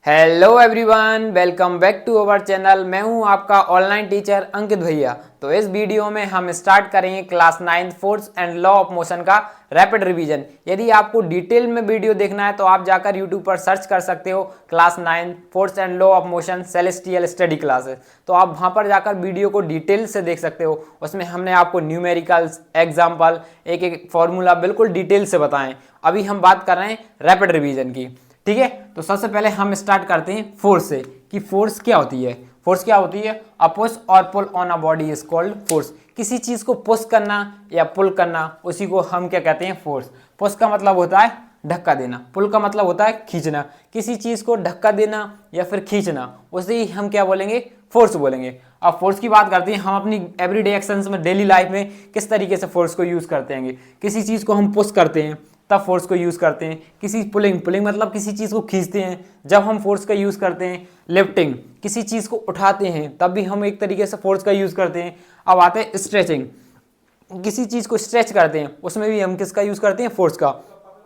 Hello everyone, welcome back to our channel. मैं हूं आपका ऑनलाइन टीचर अंकित भैया। तो इस वीडियो में हम स्टार्ट करेंगे class 9 force and law of motion का रैपिड रिवीजन। यदि आपको डिटेल में वीडियो देखना है तो आप जाकर यूट्यूब पर सर्च कर सकते हो class 9 force and law of motion celestial study classes. तो आप वहां पर जाकर वीडियो को डिटेल से देख सकते हो। उसमें हमने आपको न्यूमेरिकल्स, एग्जाम्पल, एक एक फॉर्मूला बिल्कुल डिटेल से बताएं। अभी हम बात कर रहे हैं रैपिड रिवीजन की, ठीक है। तो सबसे पहले हम स्टार्ट करते हैं फोर्स से कि फोर्स क्या होती है। फोर्स क्या होती है? A push or pull on a body is called force. किसी चीज को पुश करना या पुल करना, उसी को हम क्या कहते हैं? फोर्स। पुश का मतलब होता है धक्का देना, पुल का मतलब होता है खींचना। किसी चीज को धक्का देना या फिर खींचना, उसे ही हम क्या बोलेंगे? फोर्स बोलेंगे। अब फोर्स की बात करते हैं हम अपनी एवरीडे एक्शंस में, डेली लाइफ में किस तरीके से फोर्स को यूज करते हैं। किसी चीज को हम पुश करते हैं तब फोर्स को यूज करते हैं। किसी पुलिंग मतलब किसी चीज को खींचते हैं, जब हम फोर्स का यूज करते हैं। लिफ्टिंग, किसी चीज को उठाते हैं तब भी हम एक तरीके से फोर्स का यूज करते हैं। अब आते हैं स्ट्रेचिंग, किसी चीज को स्ट्रेच करते हैं, उसमें भी हम किसका यूज करते हैं? फोर्स का।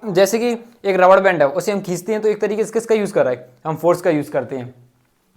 जैसे कि एक रबड़ बैंड है, उसे हम खींचते हैं तो एक तरीके से किसका यूज कर रहे हैं? हम फोर्स का यूज करते हैं।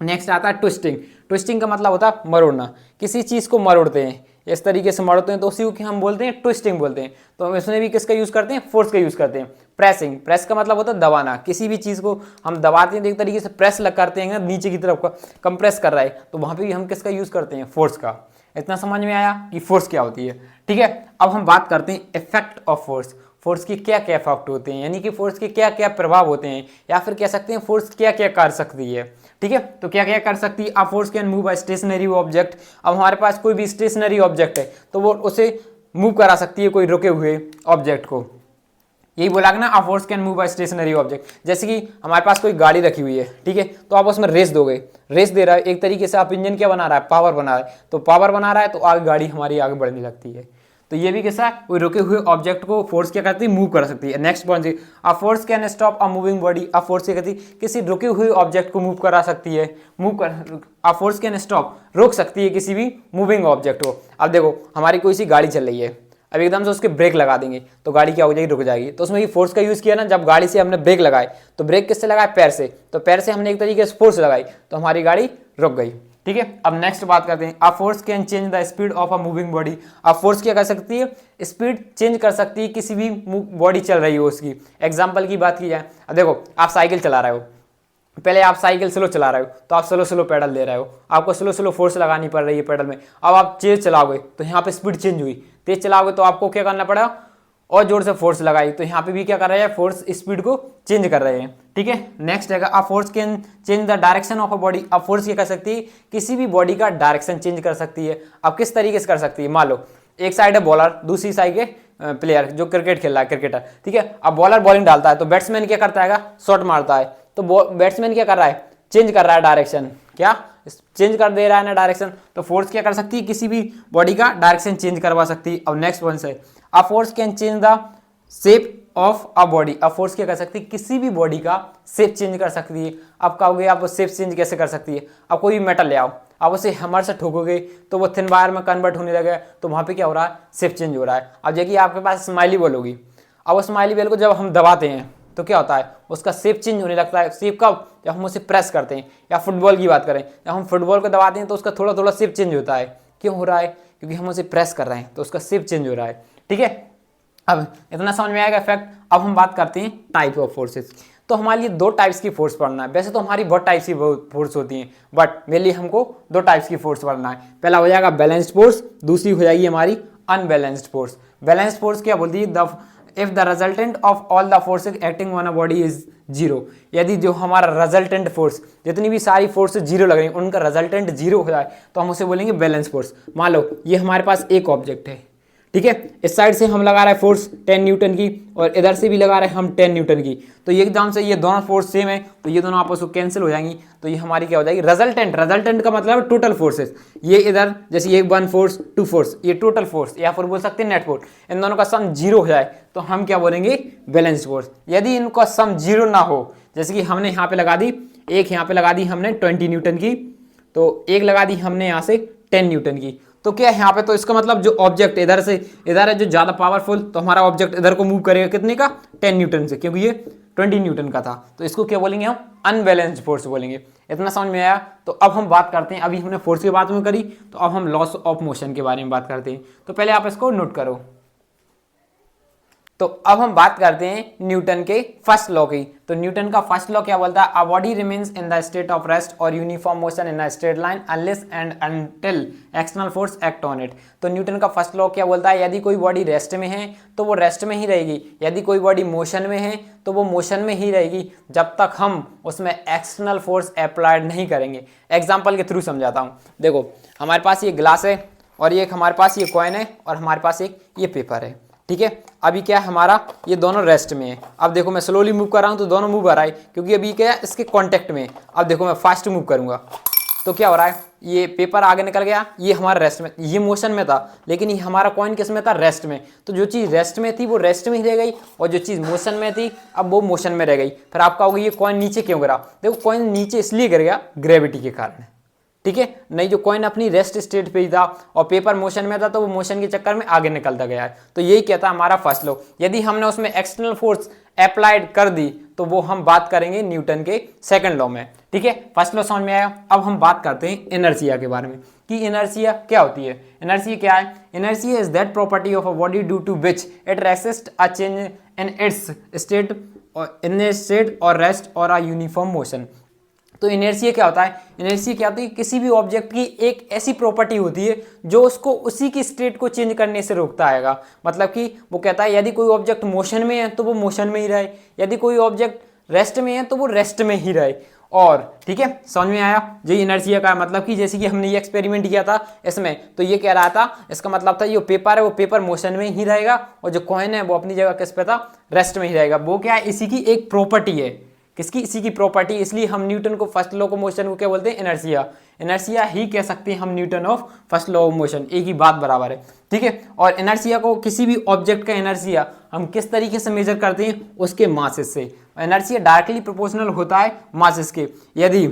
नेक्स्ट आता है ट्विस्टिंग। ट्विस्टिंग का मतलब होता है मरोड़ना, किसी चीज को मरोड़ते हैं, इस तरीके से मरोड़ते हैं तो उसी को हम बोलते हैं ट्विस्टिंग बोलते हैं। तो हम इसमें भी किसका यूज करते हैं? फोर्स का यूज करते हैं। प्रेसिंग, प्रेस का मतलब होता है दबाना, किसी भी चीज को हम दबाते हैं तो एक तरीके से प्रेस करते हैं, नीचे की तरफ का कंप्रेस कर रहा है, तो वहां पे भी हम किसका यूज करते हैं? फोर्स का। इतना समझ में आया कि फोर्स क्या होती है, ठीक है। अब हम बात करते हैं इफेक्ट ऑफ फोर्स। फोर्स के क्या क्या इफेक्ट होते हैं, यानी कि फोर्स के क्या क्या प्रभाव होते हैं, या फिर कह सकते हैं फोर्स क्या क्या कर सकती है, ठीक है। तो क्या क्या कर सकती है? A force can move a stationary object. अब हमारे पास कोई भी स्टेशनरी ऑब्जेक्ट है तो वो उसे मूव करा सकती है, कोई रुके हुए ऑब्जेक्ट को। यही बोला ना, a force can move a stationary object. जैसे कि हमारे पास कोई गाड़ी रखी हुई है, ठीक है, तो आप उसमें रेस दोगे, रेस दे रहा है, एक तरीके से आप इंजन क्या बना रहा है? पावर बना रहा है। तो पावर बना रहा है तो आगे गाड़ी हमारी आगे बढ़ने लगती है। तो ये भी कैसा है? कोई रुके हुए ऑब्जेक्ट को फोर्स क्या करती है? मूव कर सकती है। Next point, a force can stop a moving body. A force क्या करती है? किसी रुके हुए ऑब्जेक्ट को मूव करा सकती है। अ फोर्स कैन स्टॉप, रोक सकती है किसी भी मूविंग ऑब्जेक्ट को। अब देखो हमारी कोई सी गाड़ी चल रही है, अब एकदम से उसके ब्रेक लगा देंगे तो गाड़ी क्या हो जाएगी? रुक जाएगी। तो उसमें भी फोर्स का यूज किया ना, जब गाड़ी से हमने ब्रेक लगाए तो ब्रेक किससे लगाए? पैर से। तो पैर से हमने एक तरीके से फोर्स लगाई तो हमारी गाड़ी रुक गई, ठीक है। अब नेक्स्ट बात करते हैं, अ force can change the speed of a moving body. A force क्या कर सकती है? स्पीड चेंज कर सकती है किसी भी बॉडी चल रही हो उसकी। एग्जांपल की बात की जाए, अब देखो आप साइकिल चला रहे हो, पहले आप साइकिल स्लो चला रहे हो तो आप स्लो स्लो पैडल दे रहे हो, आपको स्लो स्लो फोर्स लगानी पड़ रही है पैडल में। अब आप तेज चलाओगे तो यहाँ पे स्पीड चेंज हुई, तेज चलाओगे तो आपको क्या करना पड़ेगा? और जोर से फोर्स लगाई, तो यहाँ पे भी क्या कर रहे हैं? फोर्स स्पीड को चेंज कर रहे हैं, ठीक है। नेक्स्ट है, a force can change the direction of a body. अब फोर्स क्या कर सकती है? किसी भी बॉडी का डायरेक्शन चेंज कर सकती है। अब किस तरीके से कर सकती है? मान लो एक साइड है बॉलर, दूसरी साइड के प्लेयर जो क्रिकेट खेल रहा है, क्रिकेटर, ठीक है। अब बॉलर बॉलिंग डालता है तो बैट्समैन क्या करता है? शॉट मारता है। तो बैट्समैन क्या कर रहा है? चेंज कर रहा है डायरेक्शन, क्या चेंज कर दे रहा है ना डायरेक्शन। तो फोर्स क्या कर सकती है? किसी भी बॉडी का डायरेक्शन चेंज करवा सकती है। अब नेक्स्ट वन से, अ force can change the shape of a body. A force क्या कर सकती है? किसी भी बॉडी का शेप चेंज कर सकती है। अब कहोगे आप शेप चेंज कैसे कर सकती है? अब कोई भी मेटल ले आओ, अब उसे हैमर से ठोकोगे तो वो थिन वायर में कन्वर्ट होने लगे, तो वहां पे क्या हो रहा है? शेप चेंज हो रहा है। अब देखिए आपके पास स्माइली बॉल होगी, अब उस स्माइली बॉल को जब हम दबाते हैं तो क्या होता है? उसका शेप चेंज होने लगता है। शेप कब? जब हम उसे प्रेस करते हैं। या फुटबॉल की बात करें, जब हम फुटबॉल को दबाते हैं तो उसका थोड़ा थोड़ा शेप चेंज होता है। क्यों हो रहा है? क्योंकि हम उसे प्रेस कर रहे हैं तो उसका शेप चेंज हो रहा है, ठीक है। अब इतना समझ में आएगा इफेक्ट। अब हम बात करते हैं टाइप ऑफ फोर्सेस। तो हमारे लिए दो टाइप्स की फोर्स पढ़ना है। वैसे तो हमारी बहुत टाइप्स की फोर्स होती हैं, बट मेरे लिए हमको दो टाइप्स की फोर्स पढ़ना है। पहला हो जाएगा बैलेंस्ड फोर्स, दूसरी हो जाएगी हमारी अनबैलेंस्ड फोर्स। बैलेंस्ड फोर्स क्या बोलती है? The if the resultant of all the forces acting on a body is zero. यदि जो हमारा रिजल्टेंट फोर्स, जितनी भी सारी फोर्स जीरो लग रही है, उनका रिजल्टेंट जीरो हो जाए तो हम उसे बोलेंगे बैलेंस फोर्स। मान लो ये हमारे पास एक ऑब्जेक्ट है, ठीक है, इस साइड से हम लगा रहे हैं फोर्स 10 न्यूटन की और इधर से भी लगा रहे हैं हम 10 न्यूटन की। तो ये एकदम से ये दोनों फोर्स सेम है तो ये दोनों आपस में कैंसिल हो जाएंगी। तो ये हमारी क्या हो जाएगी? रिजल्टेंट। रिजल्टेंट का मतलब टोटल फोर्सेस। ये इधर जैसे ये 1 फोर्स 2 फोर्स, ये टोटल फोर्स, या फिर बोल सकते हैं नेट फोर्स। इन दोनों का सम जीरो हो जाए तो हम क्या बोलेंगे? Balanced force. यदि इनका सम जीरो ना हो, जैसे कि हमने यहाँ पे लगा दी एक, यहाँ पे लगा दी हमने 20 न्यूटन की, तो एक लगा दी हमने यहाँ से 10 न्यूटन की, तो क्या है यहाँ पे? तो इसका मतलब जो ऑब्जेक्ट इधर है जो ज्यादा पावरफुल, तो हमारा ऑब्जेक्ट इधर को मूव करेगा कितने का? 10 न्यूटन से, क्योंकि ये 20 न्यूटन का था, तो इसको क्या बोलेंगे हम, अनबैलेंस्ड फोर्स बोलेंगे। इतना समझ में आया। तो अब हम बात करते हैं, अभी हमने फोर्स की बात में करी, तो अब हम लॉस ऑफ मोशन के बारे में बात करते हैं। तो पहले आप इसको नोट करो। तो अब हम बात करते हैं न्यूटन के फर्स्ट लॉ की। तो न्यूटन का फर्स्ट लॉ क्या बोलता है, a body remains in the state of rest और uniform motion in a straight line unless and until external force act on it. तो न्यूटन का फर्स्ट लॉ क्या बोलता है, यदि कोई बॉडी रेस्ट में है तो वो रेस्ट में ही रहेगी, यदि कोई बॉडी मोशन में है तो वो मोशन में ही रहेगी, जब तक हम उसमें एक्सटर्नल फोर्स अप्लाइड नहीं करेंगे। एग्जाम्पल के थ्रू समझाता हूँ। देखो हमारे पास ये ग्लास है और ये एक हमारे पास ये कॉइन है और हमारे पास एक ये पेपर है, ठीक है। अभी क्या है, हमारा ये दोनों रेस्ट में है। अब देखो मैं स्लोली मूव कर रहा हूँ तो दोनों मूव आ रहा है, क्योंकि अभी क्या है, इसके कांटेक्ट में। अब देखो मैं फास्ट मूव करूंगा तो क्या हो रहा है, ये पेपर आगे निकल गया, ये हमारा रेस्ट में, ये मोशन में था, लेकिन ये हमारा कॉइन किस में था, रेस्ट में। तो जो चीज़ रेस्ट में थी वो रेस्ट में ही रह गई, और जो चीज़ मोशन में थी अब वो मोशन में रह गई। फिर आप कहोगे ये कॉइन नीचे क्यों गिरा, देखो कॉइन नीचे इसलिए गिर गया ग्रेविटी के कारण, ठीक है। नहीं जो कॉइन अपनी रेस्ट स्टेट पे ही था और पेपर मोशन में था, तो वो मोशन के चक्कर में आगे निकलता गया है। तो यही कहता है हमारा फर्स्ट लॉ। यदि हमने उसमें एक्सटर्नल फोर्स अप्लाइड कर दी तो वो हम बात करेंगे न्यूटन के सेकंड लॉ में, ठीक है। फर्स्ट लॉ समझ में आया। अब हम बात करते हैं इनर्शिया के बारे में कि इनर्शिया क्या होती है। इनर्शिया क्या है, inertia is that property of a body due to which it resist a change in its state or rest or a uniform motion. तो इनर्शिया क्या होता है, इनर्शिया क्या होती है, किसी भी ऑब्जेक्ट की एक ऐसी प्रॉपर्टी होती है जो उसको उसी की स्टेट को चेंज करने से रोकता है। मतलब कि वो कहता है यदि कोई ऑब्जेक्ट मोशन में है तो वो मोशन में ही रहे, यदि कोई ऑब्जेक्ट रेस्ट में है तो वो रेस्ट में ही रहे। और ठीक है, समझ में आया। जो इनर्शिया का मतलब कि जैसे कि हमने ये एक्सपेरिमेंट किया था इसमें, तो ये कह रहा था, इसका मतलब था ये पेपर है वो पेपर मोशन में ही रहेगा और जो कॉइन है वो अपनी जगह किस पे था, रेस्ट में ही रहेगा। वो क्या है, इसी की एक प्रॉपर्टी है। किसकी, इसी की प्रॉपर्टी। इसलिए हम न्यूटन को फर्स्ट लॉ ऑफ मोशन को क्या बोलते हैं, इनर्शिया। इनर्शिया ही कह सकते हैं हम Newton of first law of motion, एक ही बात बराबर है, ठीक है। और इनर्शिया को, किसी भी ऑब्जेक्ट का इनर्शिया हम किस तरीके से मेजर करते हैं, उसके मासेस से। इनर्शिया डायरेक्टली प्रोपोर्शनल होता है मासेस के। यदि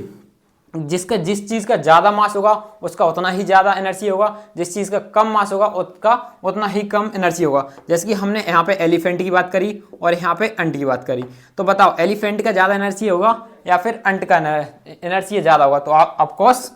जिस चीज़ का ज़्यादा मास होगा उसका उतना ही ज़्यादा एनर्जी होगा, जिस चीज़ का कम मास होगा उसका उतना ही कम एनर्जी होगा। जैसे कि हमने यहाँ पे एलिफेंट की बात करी और यहाँ पे अंट की बात करी, तो बताओ एलिफेंट का ज़्यादा एनर्जी होगा या फिर अंट का एनर्जी ज़्यादा होगा। तो ऑफकोर्स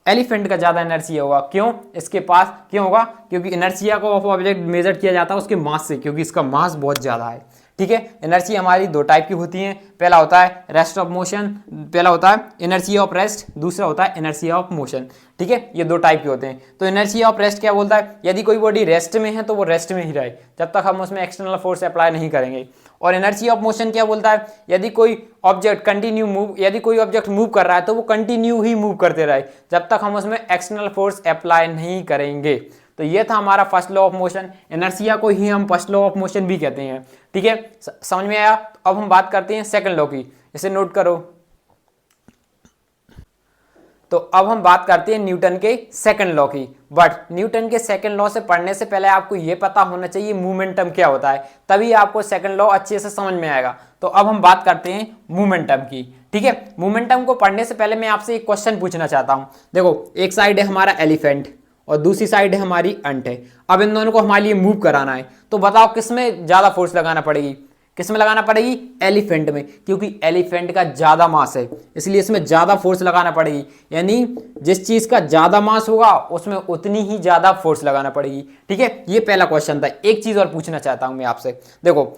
एलिफेंट का ज़्यादा एनर्जी होगा। क्यों, इसके पास क्यों होगा, क्योंकि एनर्जिया को ऑफ ऑब्जेक्ट मेजर किया जाता है उसके मास से, क्योंकि इसका मास बहुत ज़्यादा है, ठीक है। एनर्जी हमारी दो टाइप की होती हैं, पहला होता है रेस्ट ऑफ मोशन, पहला होता है एनर्जी ऑफ रेस्ट, दूसरा होता है एनर्जी ऑफ मोशन, ठीक है। ये दो टाइप के होते हैं। तो एनर्जी ऑफ रेस्ट क्या बोलता है, यदि कोई बॉडी रेस्ट में है तो वो रेस्ट में ही रहे जब तक हम उसमें एक्सटर्नल फोर्स अप्लाई नहीं करेंगे। और एनर्जी ऑफ मोशन क्या बोलता है, यदि कोई ऑब्जेक्ट कंटिन्यू मूव, यदि कोई ऑब्जेक्ट मूव कर रहा है तो वो कंटिन्यू ही मूव करते रहे जब तक हम उसमें एक्सटर्नल फोर्स अप्लाई नहीं करेंगे। तो ये था हमारा first law of motion. Inertia को ही हम फर्स्ट लॉ ऑफ मोशन भी कहते हैं, ठीक है। समझ में आया। अब हम बात करते हैं सेकंड लॉ की, इसे नोट करो। तो अब हम बात करते हैं न्यूटन के सेकंड लॉ की। बट न्यूटन के सेकंड लॉ से पढ़ने से पहले आपको ये पता होना चाहिए मोमेंटम क्या होता है, तभी आपको सेकंड लॉ अच्छे से समझ में आएगा। तो अब हम बात करते हैं मोमेंटम की, ठीक है। मोमेंटम को पढ़ने से पहले मैं आपसे एक क्वेश्चन पूछना चाहता हूं। देखो एक साइड है हमारा एलिफेंट और दूसरी साइड है हमारी अंट है। अब इन दोनों को हमारे लिए मूव कराना है, तो बताओ किसमें ज्यादा फोर्स लगाना पड़ेगी, किसमें लगाना पड़ेगी, एलिफेंट में, क्योंकि एलिफेंट का ज्यादा मास है इसलिए इसमें ज्यादा फोर्स लगाना पड़ेगी। यानी जिस चीज का ज्यादा मास होगा उसमें उतनी ही ज्यादा फोर्स लगाना पड़ेगी, ठीक है। ये पहला क्वेश्चन था। एक चीज और पूछना चाहता हूं मैं आपसे। देखो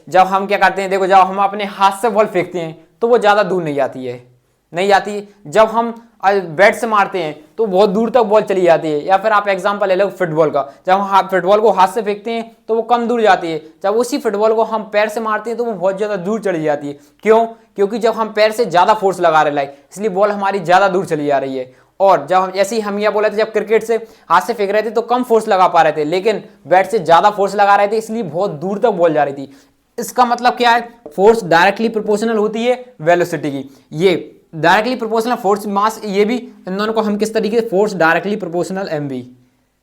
जब हम क्या करते हैं, देखो जब हम अपने हाथ से बॉल फेंकते हैं तो वो ज्यादा दूर नहीं जाती है, जब हम बैट से मारते हैं तो बहुत दूर तक बॉल चली जाती है। या फिर आप एग्जांपल ले लो फुटबॉल का, जब हम फुटबॉल को हाथ से फेंकते हैं तो वो कम दूर जाती है, जब उसी फुटबॉल को हम पैर से मारते हैं तो वो बहुत ज़्यादा दूर चली जाती है। क्यों, क्योंकि जब हम पैर से ज़्यादा फोर्स लगा रहे हैं इसलिए बॉल हमारी ज़्यादा दूर चली जा रही है। और जब हम ऐसे ही हम यह बोले थे, जब क्रिकेट से हाथ से फेंक रहे थे तो कम फोर्स लगा पा रहे थे, लेकिन बैट से ज़्यादा फोर्स लगा रहे थे इसलिए बहुत दूर तक बॉल जा रही थी। इसका मतलब क्या है, फोर्स डायरेक्टली प्रोपोर्शनल होती है वेलोसिटी की। ये डायरेक्टली प्रोपोर्शनल फोर्स मास, ये भी इन दोनों को हम किस तरीके से, फोर्स डायरेक्टली प्रोपोर्शनल mv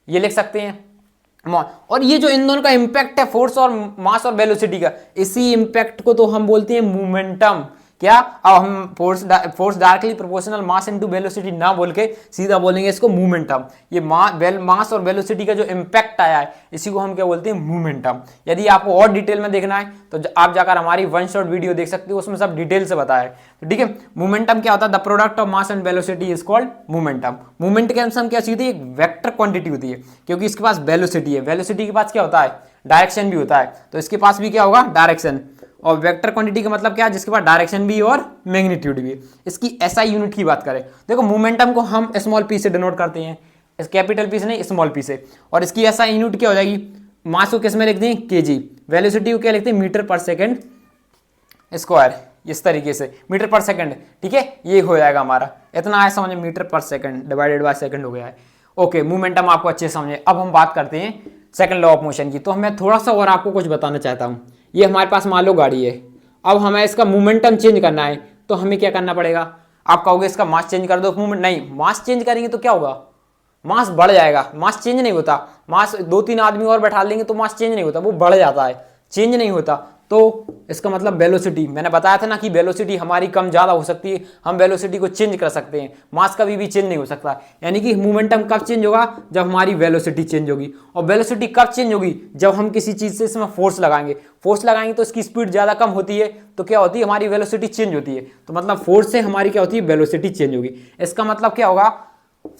ये लिख सकते हैं। और ये जो इन दोनों का इंपैक्ट है फोर्स और मास और वेलोसिटी का, इसी इंपैक्ट को तो हम बोलते हैं मोमेंटम। क्या, अब हम force directly proportional mass into velocity ना बोल के सीधा बोलेंगे इसको मोमेंटम। ये मास और वेलोसिटी का जो इम्पैक्ट आया है इसी को हम क्या बोलते हैं, मोमेंटम। यदि आपको और डिटेल में देखना है तो आप जाकर हमारी वन शॉट वीडियो देख सकते हो, उसमें सब डिटेल से बताया है। तो ठीक है, मोमेंटम क्या होता है, the product of mass and velocity is called momentum. Movement के अंदर क्या होती है, एक वेक्टर क्वांटिटी होती है, क्योंकि इसके पास वेलोसिटी है, वेलोसिटी के पास क्या होता है, डायरेक्शन भी होता है, तो इसके पास भी क्या होगा, डायरेक्शन। और वेक्टर क्वांटिटी का मतलब क्या है, जिसके पास डायरेक्शन भी और मैग्नीट्यूड भी। इसकी एसआई यूनिट की बात करें, देखो मोमेंटम को हम स्मॉल पी से डिनोट करते हैं, इस कैपिटल पी से नहीं, स्मॉल पी से। और इसकी एसआई यूनिट क्या हो जाएगी, मास को किस में लिखते हैं, केजी, वेलोसिटी को क्या लिखते हैं, मीटर पर सेकेंड स्क्वायर, इस तरीके से मीटर पर सेकंड। ठीक है, ये हो जाएगा हमारा, इतना आया समझे, मीटर पर सेकंड डिवाइडेड बाय सेकंड हो गया है। ओके, मोमेंटम आपको अच्छे से समझे। अब हम बात करते हैं सेकंड लॉ ऑफ मोशन की। तो मैं थोड़ा सा और आपको कुछ बताना चाहता हूँ। ये हमारे पास मान लो गाड़ी है, अब हमें इसका मोमेंटम चेंज करना है, तो हमें क्या करना पड़ेगा, आप कहोगे इसका मास चेंज कर दो, मूवमेंट नहीं, मास चेंज करेंगे तो क्या होगा, मास बढ़ जाएगा, मास चेंज नहीं होता। मास 2-3 आदमी और बैठा लेंगे तो मास चेंज नहीं होता, वो बढ़ जाता है, चेंज नहीं होता। तो इसका मतलब वेलोसिटी, मैंने बताया था ना कि वेलोसिटी हमारी कम ज़्यादा हो सकती है, हम वेलोसिटी को चेंज कर सकते हैं, मास कभी भी चेंज नहीं हो सकता। यानी कि मोमेंटम कब चेंज होगा, जब हमारी वेलोसिटी चेंज होगी। और वेलोसिटी कब चेंज होगी, जब हम किसी चीज़ से इसमें फोर्स लगाएंगे, फोर्स लगाएंगे तो इसकी स्पीड ज़्यादा कम होती है, तो क्या होती है, हमारी वेलोसिटी चेंज होती है। तो मतलब फोर्स से हमारी क्या होती है, वेलोसिटी चेंज होगी। इसका मतलब क्या होगा,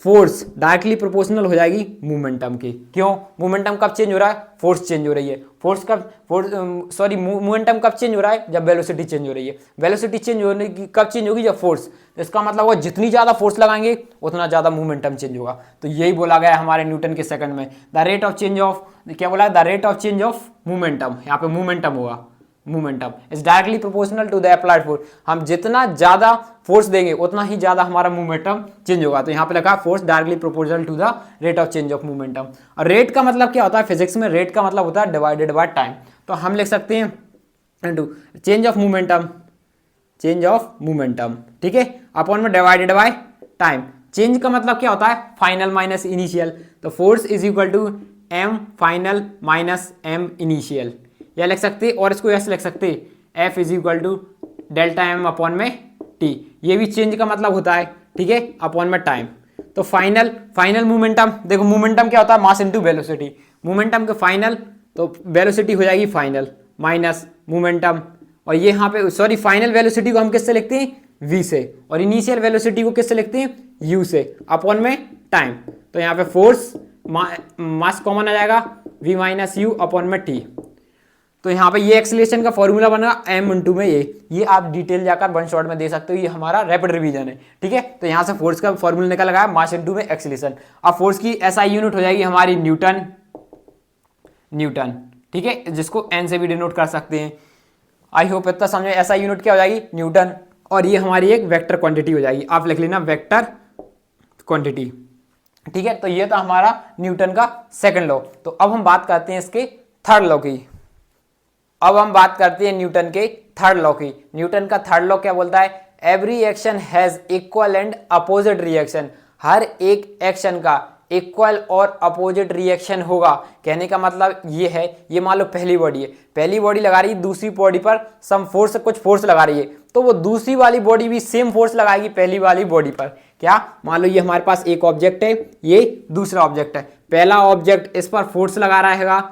फोर्स डायरेक्टली प्रोपोर्शनल हो जाएगी मोमेंटम की। क्यों, मोमेंटम कब चेंज हो रहा है, फोर्स चेंज हो रही है। मोमेंटम कब चेंज हो रहा है, जब वेलोसिटी चेंज हो रही है। वेलोसिटी चेंज होने की कब चेंज होगी, जब फोर्स। तो इसका मतलब वो जितनी ज़्यादा फोर्स लगाएंगे उतना ज़्यादा मोमेंटम चेंज होगा। तो यही बोला गया हमारे न्यूटन के सेकंड में, the rate of change of, क्या बोला, the rate of change of momentum, यहाँ पे मोमेंटम होगा, momentum is directly proportional to the applied force. हम जितना ज्यादा फोर्स देंगे उतना ही ज्यादा हमारा मोमेंटम चेंज होगा। तो यहाँ पे लगा force directly proportional to the rate of change of momentum. और रेट का मतलब क्या होता है, फिजिक्स में रेट का मतलब होता है डिवाइडेड बाय टाइम। तो हम लिख सकते हैं into change of momentum, change of momentum, ठीक है, अपॉन में डिवाइडेड बाय टाइम। चेंज का मतलब क्या होता है, फाइनल माइनस इनिशियल। तो force is equal to M final minus M initial, या लिख सकते और इसको ऐसे लिख सकते, F is equal to delta M upon में टी। ये भी चेंज का मतलब होता है, ठीक है, अपॉन में टाइम। तो फाइनल मोमेंटम, देखो मोमेंटम क्या होता है, मास इनटू वेलोसिटी। मोमेंटम के फाइनल, तो वेलोसिटी हो जाएगी फाइनल माइनस मोमेंटम, और ये यहाँ पे सॉरी, फाइनल वेलोसिटी को हम किससे लिखते हैं, v से, और इनिशियल वेलोसिटी को किससे लिखते हैं, u से, अपॉन में टाइम। तो यहाँ पे फोर्स मास कॉमन आ जाएगा, v माइनस यू अपॉन में t। तो यहाँ पे ये एक्सीलरेशन का फॉर्मूला बना m इंटू में ये आप डिटेल जाकर वन शॉट में दे सकते हो, ये हमारा रैपिड रिवीजन है, ठीक है। तो यहाँ से फोर्स का फॉर्मूला निकल गया, मास इंटू में एक्सीलरेशन। अब फोर्स की एसआई यूनिट हो जाएगी हमारी न्यूटन, ठीक है, जिसको n से भी डिनोट कर सकते हैं। आई होप इतना समझे, एसआई यूनिट क्या हो जाएगी, न्यूटन, और ये हमारी एक वेक्टर क्वांटिटी हो जाएगी, आप लिख लेना वेक्टर क्वांटिटी, ठीक है। तो ये था हमारा न्यूटन का सेकंड लॉ। तो अब हम बात करते हैं इसके थर्ड लॉ की। अब हम बात करते हैं न्यूटन के थर्ड लॉ की। न्यूटन का थर्ड लॉ क्या बोलता है, every action has equal and opposite reaction. हर एक एक्शन का इक्वल और अपोजिट रिएक्शन होगा। कहने का मतलब ये है, ये मान लो पहली बॉडी है, पहली बॉडी लगा रही है दूसरी बॉडी पर सम फोर्स, कुछ फोर्स लगा रही है, तो वो दूसरी वाली बॉडी भी सेम फोर्स लगाएगी पहली वाली बॉडी पर। क्या, मान लो ये हमारे पास एक ऑब्जेक्ट है, ये दूसरा ऑब्जेक्ट है, पहला ऑब्जेक्ट इस पर फोर्स लगा रहा है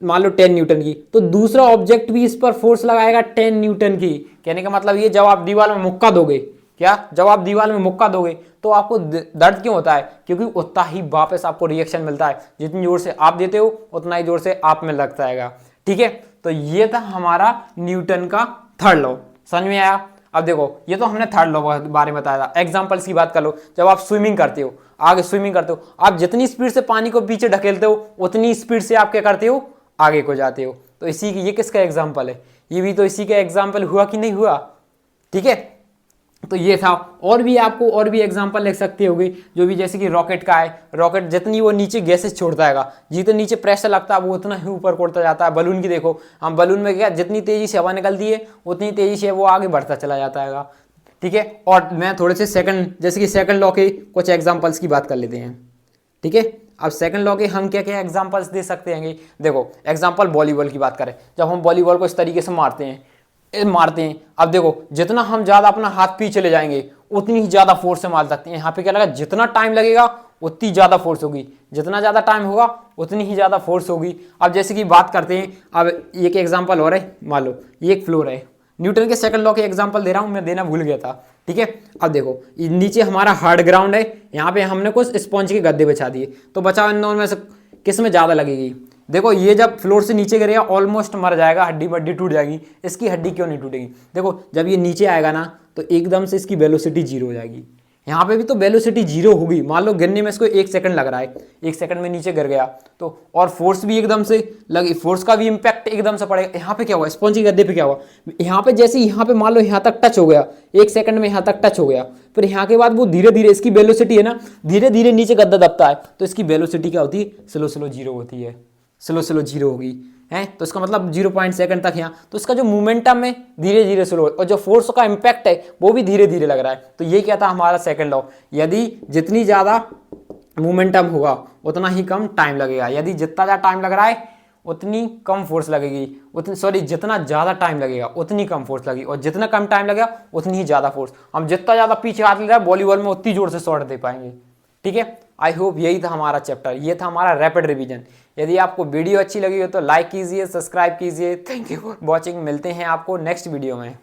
मान लो 10 न्यूटन की, तो दूसरा ऑब्जेक्ट भी इस पर फोर्स लगाएगा 10 न्यूटन की। कहने का मतलब ये, जब आप दीवार में मुक्का दोगे, क्या, जब आप दीवार में मुक्का दोगे तो आपको दर्द क्यों होता है, क्योंकि उतना ही वापस आपको रिएक्शन मिलता है, जितनी जोर से आप देते हो उतना ही जोर से आप में लगता है, ठीक है। तो ये था हमारा न्यूटन का थर्ड लॉ, समझ में आया। अब देखो, ये तो हमने थर्ड लॉ के बारे में बताया था। एग्जांपल्स की बात कर लो, जब आप स्विमिंग करते हो, आगे स्विमिंग करते हो, आप जितनी स्पीड से पानी को पीछे ढकेलते हो उतनी स्पीड से आप क्या करते हो, आगे को जाते हो। तो इसी की, ये किसका एग्जाम्पल है, ये भी तो इसी का एग्जाम्पल हुआ कि नहीं हुआ, ठीक है। तो ये था, और भी आपको और भी एग्जाम्पल लिख सकते होगे, जो भी, जैसे कि रॉकेट का है, रॉकेट जितनी वो नीचे गैसेस छोड़ता है, जितना नीचे प्रेशर लगता है वो उतना ही ऊपर उड़ता जाता है। बलून की देखो, हम बलून में क्या, जितनी तेजी से हवा निकलती है उतनी तेजी से वो आगे बढ़ता चला जाता है, ठीक है। और मैं थोड़े से सेकंड, जैसे कि सेकंड लॉ के कुछ एग्जाम्पल्स की बात कर लेते हैं, ठीक है। अब सेकंड लॉ के हम क्या क्या एग्जांपल्स दे सकते हैं, देखो एग्जांपल वॉलीबॉल की बात करें, जब हम वॉलीबॉल को इस तरीके से मारते हैं, मारते हैं। अब देखो जितना हम ज्यादा अपना हाथ पीछे ले जाएंगे उतनी ही ज्यादा फोर्स से मार सकते हैं। यहाँ पे क्या लगा, जितना टाइम लगेगा उतनी ज्यादा फोर्स होगी, जितना ज्यादा टाइम होगा उतनी ही ज्यादा फोर्स होगी। अब जैसे कि बात करते हैं, अब एक एग्जांपल और है, मान लो ये एक फ्लोर है, न्यूटन के सेकंड लॉ के एग्जांपल दे रहा हूं, मैं देना भूल गया था, ठीक है। अब देखो नीचे हमारा हार्ड ग्राउंड है, यहाँ पे हमने कुछ स्पॉन्ज के गद्दे बिछा दिए, तो बचाओ इन दोनों में से किस में ज्यादा लगेगी। देखो ये जब फ्लोर से नीचे गिरेगा ऑलमोस्ट मर जाएगा, हड्डी बड्डी टूट जाएगी। इसकी हड्डी क्यों नहीं टूटेगी, देखो जब ये नीचे आएगा ना तो एकदम से इसकी वेलोसिटी जीरो हो जाएगी। यहाँ पे भी तो वेलोसिटी जीरो होगी, मान लो गिरने में इसको 1 सेकंड लग रहा है, 1 सेकंड में नीचे गिर गया तो, और फोर्स भी एकदम से लगी, फोर्स का भी इंपैक्ट एकदम से पड़ेगा। यहाँ पे क्या हुआ, स्पॉन्जी गद्दे पे क्या हुआ, यहाँ पे जैसे यहाँ पे मान लो यहाँ तक टच हो गया, 1 सेकंड में यहाँ तक टच हो गया, फिर यहाँ के बाद वो धीरे धीरे इसकी वेलोसिटी है ना, धीरे धीरे नीचे गद्दा दबता है, तो इसकी वेलोसिटी क्या होती है, स्लो स्लो जीरो होती है, स्लो स्लो जीरो होगी है। तो इसका मतलब 0 सेकंड तक यहाँ, तो इसका जो मोमेंटम है धीरे धीरे स्लो, और जो फोर्स का इंपैक्ट है वो भी धीरे धीरे लग रहा है। तो ये क्या था हमारा सेकंड लॉ, यदि जितनी ज्यादा मोमेंटम होगा उतना ही कम टाइम लगेगा, यदि जितना ज्यादा टाइम लग रहा है उतनी कम फोर्स लगेगी, उतनी सॉरी जितना ज्यादा टाइम लगेगा उतनी कम फोर्स लगेगी, और जितना कम टाइम लगेगा उतनी ही ज्यादा फोर्स। हम जितना ज्यादा पीछे हाथ ले रहे हैं वॉलीबॉल में उतनी जोर से शॉट दे पाएंगे, ठीक है। आई होप यही था हमारा चैप्टर, ये था हमारा रैपिड रिवीजन। यदि आपको वीडियो अच्छी लगी हो तो लाइक कीजिए, सब्सक्राइब कीजिए। थैंक यू फॉर वॉचिंग, मिलते हैं आपको नेक्स्ट वीडियो में।